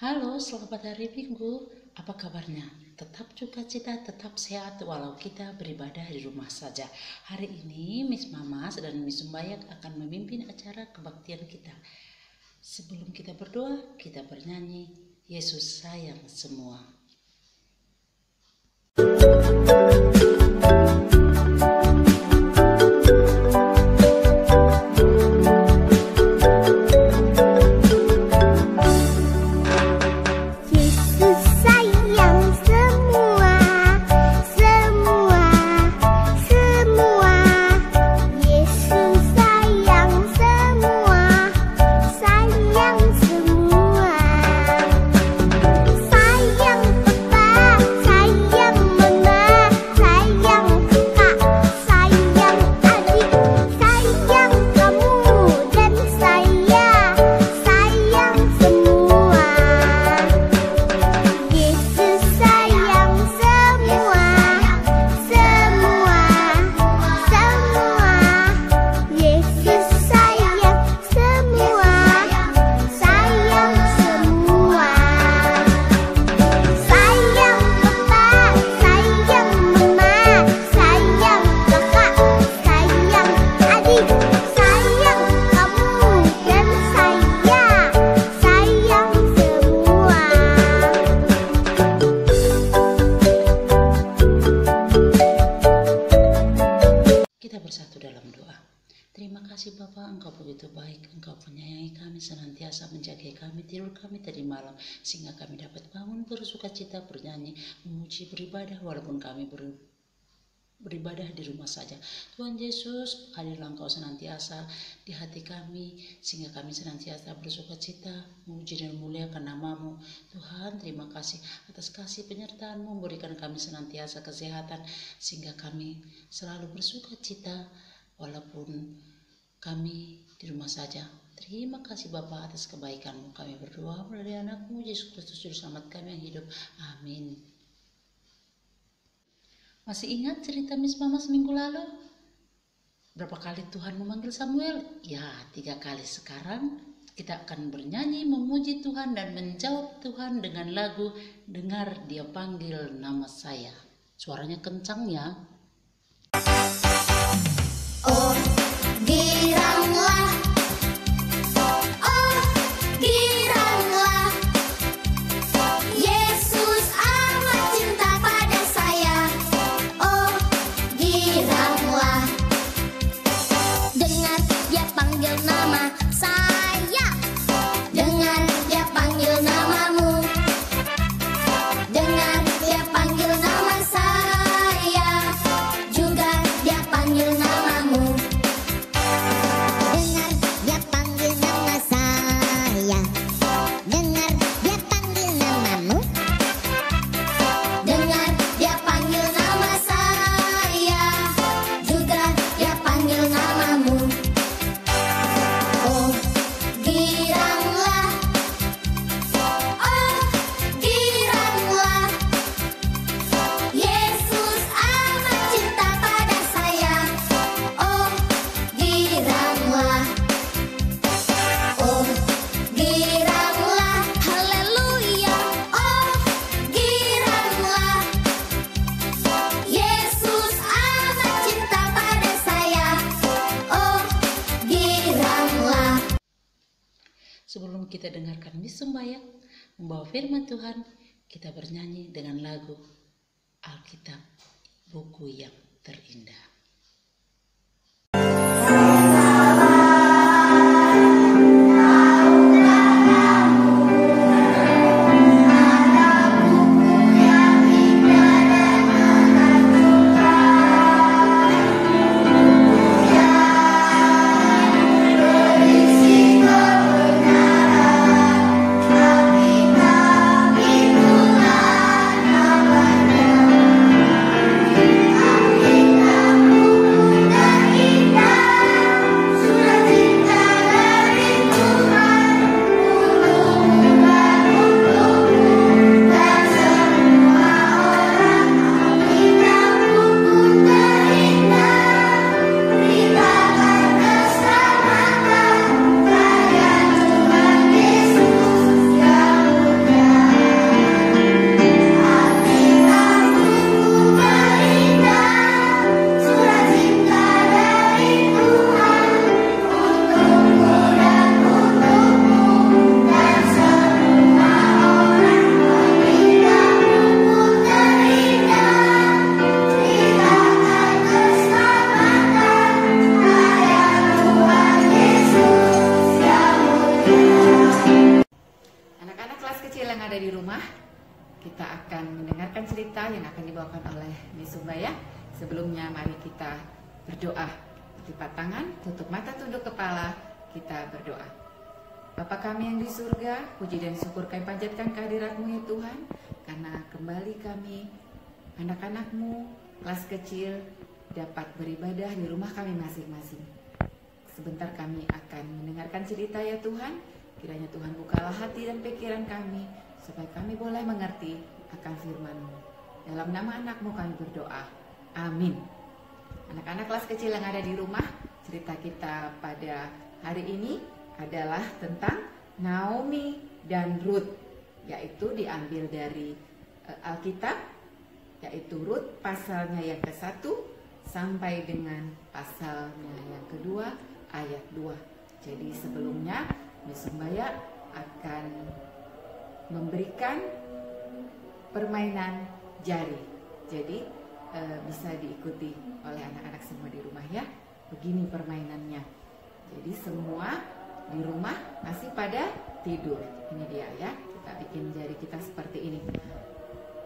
Halo, selamat hari Minggu. Apa kabarnya? Tetap sukacita, tetap sehat walau kita beribadah di rumah saja. Hari ini Miss Mamas dan Miss Sumbayak akan memimpin acara kebaktian kita. Sebelum kita berdoa, kita bernyanyi Yesus sayang semua. Bersatu dalam doa. Terima kasih Bapa, Engkau begitu baik, Engkau menyayangi kami, senantiasa menjaga kami, tidur kami tadi malam, sehingga kami dapat bangun bersukacita, bernyanyi, memuji, beribadah, walaupun kami beribadah di rumah saja. Tuhan Yesus, hadirlah Engkau senantiasa di hati kami, sehingga kami senantiasa bersukacita, memuji dan memuliakan nama-Mu. Tuhan, terima kasih atas kasih penyertaan-Mu, memberikan kami senantiasa kesehatan, sehingga kami selalu bersukacita, walaupun kami di rumah saja. Terima kasih Bapa atas kebaikan-Mu. Kami berdoa melalui anak-Mu, Yesus Kristus, Juru Selamat kami yang hidup. Amin. Masih ingat cerita Miss Mama seminggu lalu? Berapa kali Tuhan memanggil Samuel? Ya, 3 kali. Sekarang kita akan bernyanyi, memuji Tuhan dan menjawab Tuhan dengan lagu Dengar Dia Panggil Nama Saya. Suaranya kencang ya. Oh, giranglah. Oh, giranglah. Yesus amat cinta pada saya. Oh, giranglah. Dengar Dia panggil nama saya. Dengar Dia panggil namamu. Dengar Dia panggil nama saya. Juga Dia panggil namamu. Dengar Dia panggil nama saya. Dengar Dia panggil namamu. Dengar Dia panggil nama saya. Juga Dia panggil namamu. Oh, giranglah. Oh, giranglah. Yesus amat cinta pada saya. Oh, giranglah. Oh, giranglah. Haleluya. Oh, giranglah. Yesus amat cinta pada saya. Oh, giranglah. Sebelum kita dengarkan Miss Sumbayak membawa firman Tuhan, kita bernyanyi dengan lagu Alkitab, buku yang terindah. Alkitab yang akan dibawakan oleh Miss Sumbaya. Sebelumnya mari kita berdoa. Lipat tangan, tutup mata, tunduk kepala, kita berdoa. Bapa kami yang di surga, puji dan syukur kami panjatkan kehadirat-Mu ya Tuhan, karena kembali kami, anak-anak-Mu, kelas kecil, dapat beribadah di rumah kami masing-masing. Sebentar kami akan mendengarkan cerita ya Tuhan, kiranya Tuhan bukalah hati dan pikiran kami, supaya kami boleh mengerti akan firman-Mu. Dalam nama anak-Mu kami berdoa, amin. Anak-anak kelas kecil yang ada di rumah, cerita kita pada hari ini adalah tentang Naomi dan Ruth, yaitu diambil dari Alkitab, yaitu Ruth pasalnya yang ke-1 sampai dengan pasalnya yang kedua ayat 2. Jadi sebelumnya Miss Sumbaya akan memberikan permainan jari. Jadi bisa diikuti oleh anak-anak semua di rumah ya. Begini permainannya. Jadi semua di rumah masih pada tidur. Ini dia ya. Kita bikin jari kita seperti ini.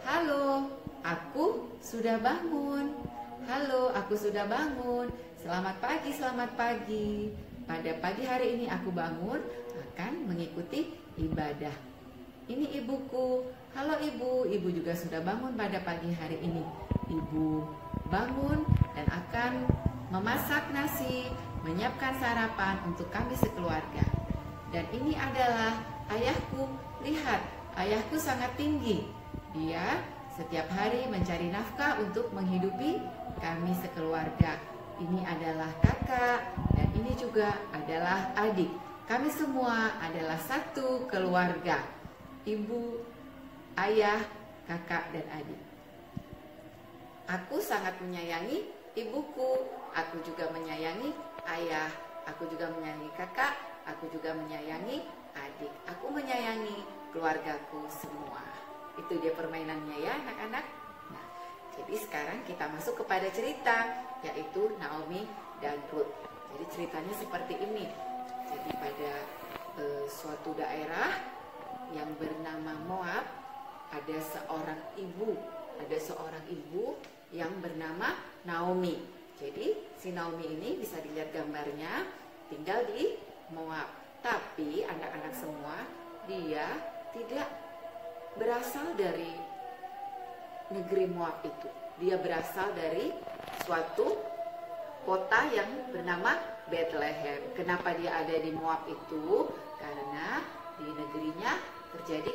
Halo, aku sudah bangun. Halo, aku sudah bangun. Selamat pagi, selamat pagi. Pada pagi hari ini aku bangun akan mengikuti ibadah. Ini ibuku. Halo ibu, ibu juga sudah bangun pada pagi hari ini. Ibu bangun dan akan memasak nasi, menyiapkan sarapan untuk kami sekeluarga. Dan ini adalah ayahku. Lihat, ayahku sangat tinggi. Dia setiap hari mencari nafkah untuk menghidupi kami sekeluarga. Ini adalah kakak dan ini juga adalah adik. Kami semua adalah satu keluarga. Ibu, ayah, kakak, dan adik. Aku sangat menyayangi ibuku, aku juga menyayangi ayah, aku juga menyayangi kakak, aku juga menyayangi adik. Aku menyayangi keluargaku semua. Itu dia permainannya ya anak-anak. Nah, jadi sekarang kita masuk kepada cerita, yaitu Naomi dan Ruth. Jadi ceritanya seperti ini. Jadi pada suatu daerah yang bernama Moab, ada seorang ibu yang bernama Naomi. Jadi si Naomi ini bisa dilihat gambarnya tinggal di Moab. Tapi anak-anak semua, dia tidak berasal dari negeri Moab itu. Dia berasal dari suatu kota yang bernama Bethlehem. Kenapa dia ada di Moab itu? Karena di negerinya terjadi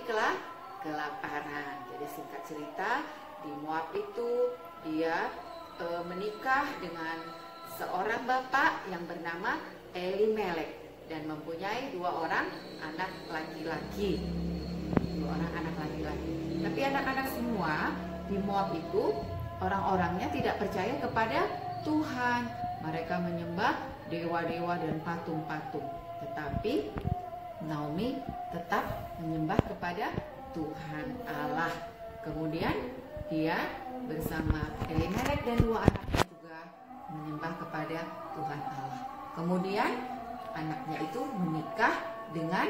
kelaparan. Jadi singkat cerita, di Moab itu dia menikah dengan seorang bapak yang bernama Elimelek dan mempunyai dua orang anak laki-laki. Tapi anak-anak semua di Moab itu orang-orangnya tidak percaya kepada Tuhan. Mereka menyembah dewa-dewa dan patung-patung. Tetapi Naomi tetap menyembah kepada Tuhan Allah. Kemudian dia bersama Elimelek dan dua anaknya juga menyembah kepada Tuhan Allah. Kemudian anaknya itu menikah dengan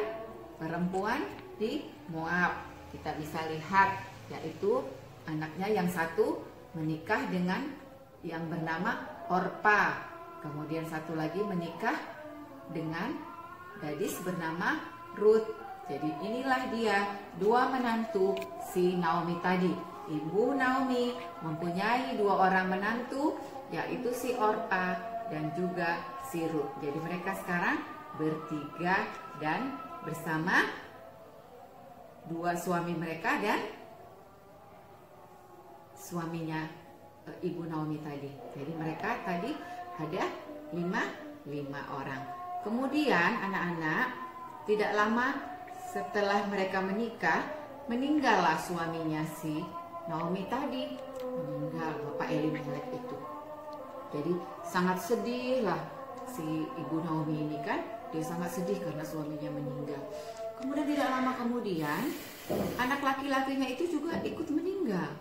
perempuan di Moab. Kita bisa lihat, yaitu anaknya yang satu menikah dengan yang bernama Orpa. Kemudian satu lagi menikah dengan gadis bernama Ruth. Jadi inilah dia dua menantu si Naomi tadi. Ibu Naomi mempunyai dua orang menantu, yaitu si Orpa dan juga si Ruth. Jadi mereka sekarang bertiga dan bersama dua suami mereka dan suaminya Ibu Naomi tadi. Jadi mereka tadi ada lima orang. Kemudian anak-anak, tidak lama setelah mereka menikah, meninggallah suaminya si Naomi tadi. Meninggal Bapak Elimelek itu. Jadi sangat sedih lah si Ibu Naomi ini kan. Dia sangat sedih karena suaminya meninggal. Kemudian tidak lama kemudian, anak laki-lakinya itu juga ikut meninggal.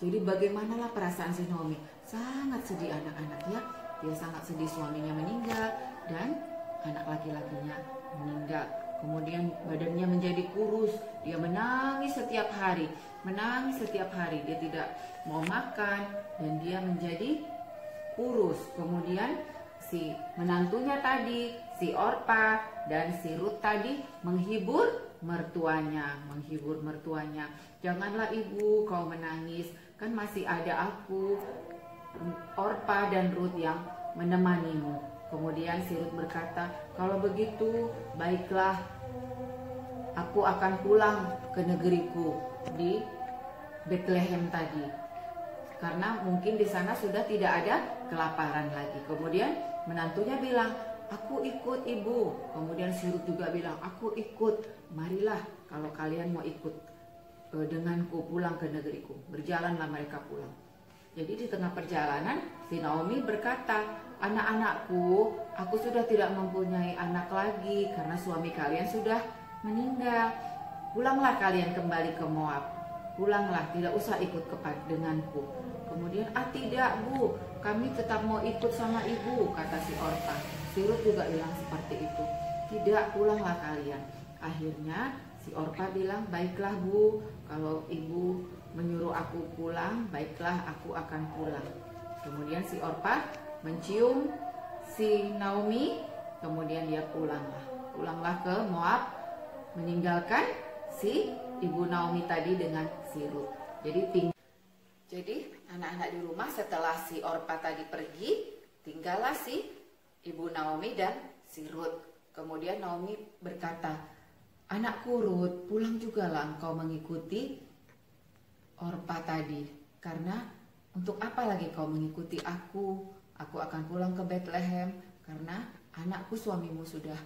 Jadi bagaimanalah perasaan si Naomi? Sangat sedih anak-anaknya. Dia sangat sedih suaminya meninggal dan anak laki-lakinya meninggal. Kemudian badannya menjadi kurus. Dia menangis setiap hari. menangis setiap hari. Dia tidak mau makan dan dia menjadi kurus. Kemudian si menantunya tadi, si Orpa dan si Rut tadi menghibur mertuanya. Janganlah ibu kau menangis, kan masih ada aku, Orpa dan Rut yang menemanimu. Kemudian si Rut berkata, kalau begitu baiklah, aku akan pulang ke negeriku di Bethlehem tadi, karena mungkin di sana sudah tidak ada kelaparan lagi. Kemudian menantunya bilang, aku ikut ibu. Kemudian si Rut juga bilang, aku ikut. Marilah kalau kalian mau ikut denganku pulang ke negeriku. Berjalanlah mereka pulang. Jadi di tengah perjalanan si Naomi berkata, anak-anakku, aku sudah tidak mempunyai anak lagi karena suami kalian sudah meninggal. Pulanglah kalian kembali ke Moab. Pulanglah, tidak usah ikut denganku. Kemudian, tidak bu, kami tetap mau ikut sama ibu, kata si Orpa. Si Rut juga bilang seperti itu. Tidak, pulanglah kalian. Akhirnya si Orpa bilang, baiklah bu, kalau ibu menyuruh aku pulang, baiklah aku akan pulang. Kemudian si Orpa mencium si Naomi, kemudian dia pulanglah ke Moab, meninggalkan si ibu Naomi tadi dengan si Rut. Jadi anak-anak di rumah setelah si Orpa tadi pergi, tinggallah si ibu Naomi dan si Rut. Kemudian Naomi berkata, anakku Rut, pulang juga lah engkau mengikuti Orpa tadi, karena untuk apa lagi kau mengikuti aku? Aku akan pulang ke Bethlehem karena anakku suamimu sudah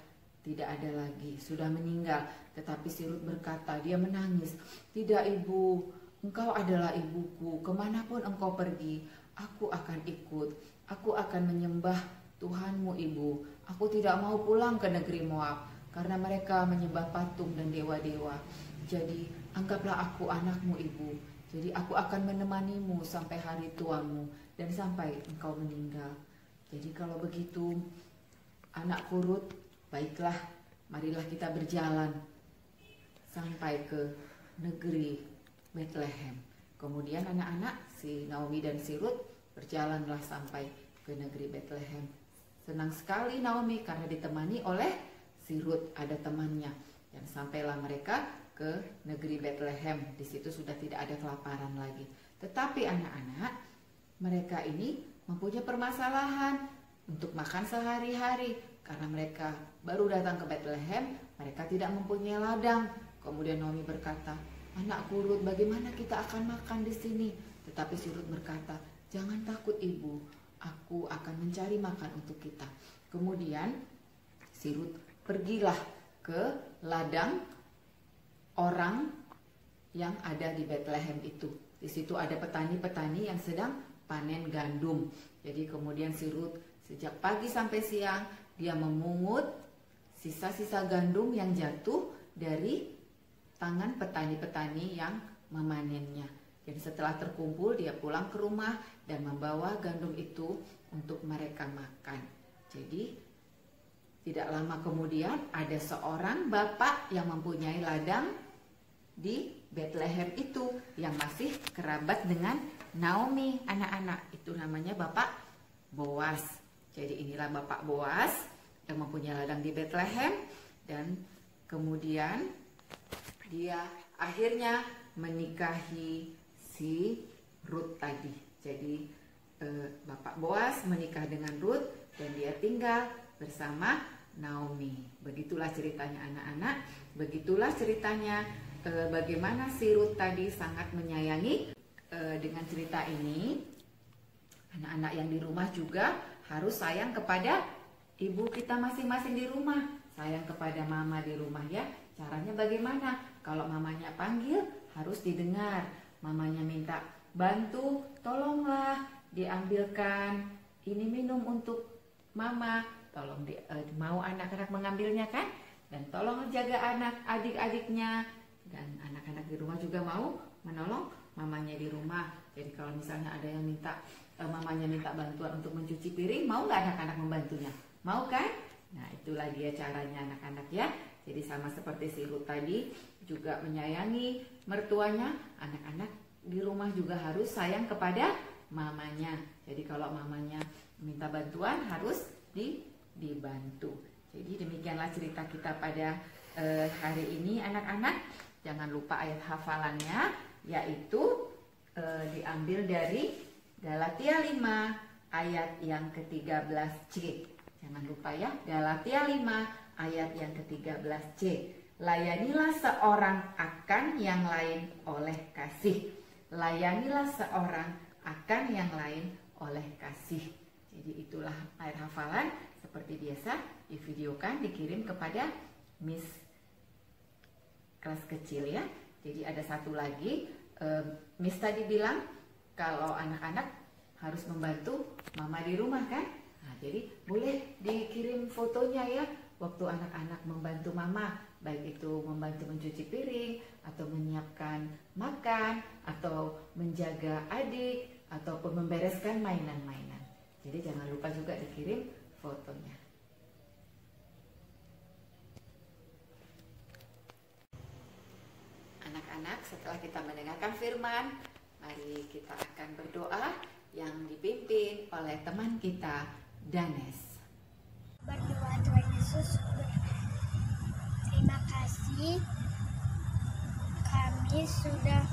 tidak ada lagi, sudah meninggal. Tetapi si Rut berkata, dia menangis, tidak ibu, engkau adalah ibuku, kemanapun engkau pergi, aku akan ikut, aku akan menyembah Tuhanmu ibu. Aku tidak mau pulang ke negeri Moab karena mereka menyembah patung dan dewa-dewa. Jadi anggaplah aku anakmu ibu. Jadi aku akan menemanimu sampai hari tuamu dan sampai engkau meninggal. Jadi kalau begitu anakku Rut, baiklah, marilah kita berjalan sampai ke negeri Bethlehem. Kemudian anak-anak si Naomi dan si Rut berjalanlah sampai ke negeri Bethlehem. Senang sekali Naomi karena ditemani oleh si Rut, ada temannya. Dan sampailah mereka ke negeri Bethlehem. Di situ sudah tidak ada kelaparan lagi. Tetapi anak-anak, mereka ini mempunyai permasalahan untuk makan sehari-hari. Karena mereka baru datang ke Bethlehem, mereka tidak mempunyai ladang. Kemudian Naomi berkata, anakku Rut, bagaimana kita akan makan di sini? Tetapi si Rut berkata, jangan takut ibu, aku akan mencari makan untuk kita. Kemudian si Rut pergilah ke ladang orang yang ada di Bethlehem itu. Di situ ada petani-petani yang sedang panen gandum. Jadi kemudian si Rut sejak pagi sampai siang dia memungut sisa-sisa gandum yang jatuh dari tangan petani-petani yang memanennya. Jadi setelah terkumpul dia pulang ke rumah dan membawa gandum itu untuk mereka makan. Jadi tidak lama kemudian ada seorang bapak yang mempunyai ladang di Bethlehem itu yang masih kerabat dengan Naomi, anak-anak. Itu namanya Bapak Boas. Jadi inilah Bapak Boas yang mempunyai ladang di Bethlehem dan kemudian dia akhirnya menikahi si Rut tadi. Jadi Bapak Boas menikah dengan Rut dan dia tinggal bersama Naomi. Begitulah ceritanya anak-anak. Begitulah ceritanya bagaimana si Rut tadi sangat menyayangi. Dengan cerita ini anak-anak yang di rumah juga harus sayang kepada ibu kita masing-masing di rumah. Sayang kepada mama di rumah ya. Caranya bagaimana? Kalau mamanya panggil harus didengar. Mamanya minta bantu, tolonglah diambilkan ini minum untuk mama. Tolong mau anak-anak mengambilnya kan? Dan tolong jaga anak adik-adiknya. Dan anak-anak di rumah juga mau menolong mamanya di rumah. Jadi kalau misalnya ada yang minta mamanya minta bantuan untuk mencuci piring, mau nggak anak-anak membantunya? Mau kan? Nah itulah dia caranya anak-anak ya. Jadi sama seperti si Ruth tadi juga menyayangi mertuanya, anak-anak di rumah juga harus sayang kepada mamanya. Jadi kalau mamanya minta bantuan harus dibantu. Jadi demikianlah cerita kita pada hari ini anak-anak. Jangan lupa ayat hafalannya, yaitu diambil dari Galatia 5 ayat yang ke-13C. Jangan lupa ya, Galatia 5 ayat yang ke-13C. Layanilah seorang akan yang lain oleh kasih. Layanilah seorang akan yang lain oleh kasih. Jadi itulah ayat hafalan seperti biasa divideokan, dikirim kepada Miss kelas kecil ya. Jadi ada satu lagi, Miss tadi bilang kalau anak-anak harus membantu mama di rumah kan. Nah, jadi boleh dikirim fotonya ya waktu anak-anak membantu mama, baik itu membantu mencuci piring atau menyiapkan makan atau menjaga adik ataupun membereskan mainan-mainan. Jadi jangan lupa juga dikirim fotonya. Anak-anak, setelah kita mendengarkan firman, mari kita akan berdoa yang dipimpin oleh teman kita, Danes. Berdoa Tuhan Yesus, terima kasih kami sudah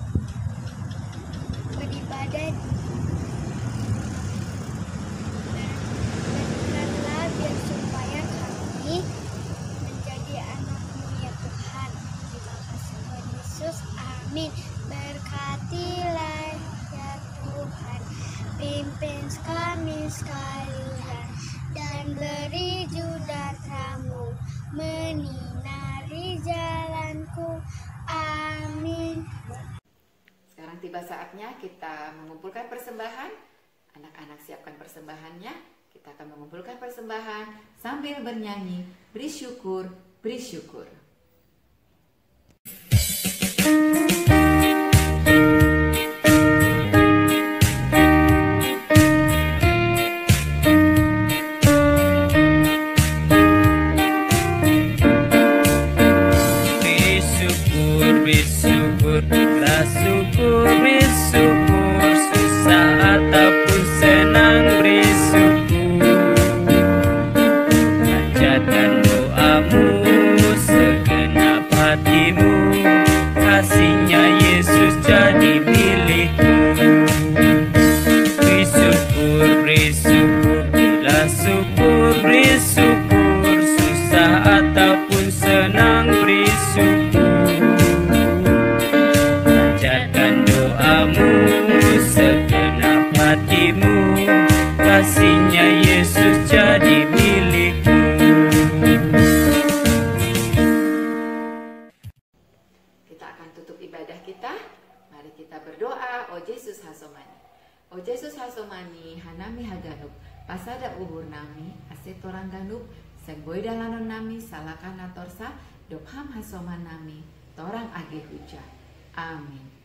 beribadah. Berdoalah biar supaya kami menjadi anak-Mu ya Tuhan. Terima kasih Tuhan Yesus, amin. Berkatilah ya Tuhan, pimpin kami sekalian, dan beri judar-Mu menyinari jalanku, amin. Sekarang tiba saatnya kita mengumpulkan persembahan. Anak-anak siapkan persembahannya. Kita akan mengumpulkan persembahan sambil bernyanyi, beri syukur, beri syukur. Bersyukur, susah ataupun senang bersyukur. Panjatkan doamu, segenap hatimu, kasihnya Yesus jadi milikmu. Bersyukur, bersyukur, bila syukur, bersyukur, susah ataupun senang bersyukur. Segenap hatimu, kasihnya Yesus jadi milikmu. Kita akan tutup ibadah kita. Mari kita berdoa. O Yesus Hasomani, O Yesus Hasomani, Hanami Haganup, Pasada Ubur Nami, Asetorang Ganup, Segboy Dalanon Nami, Salakana Torsa, Dopham Hasoman Nami, Torang Age Huja. Amin.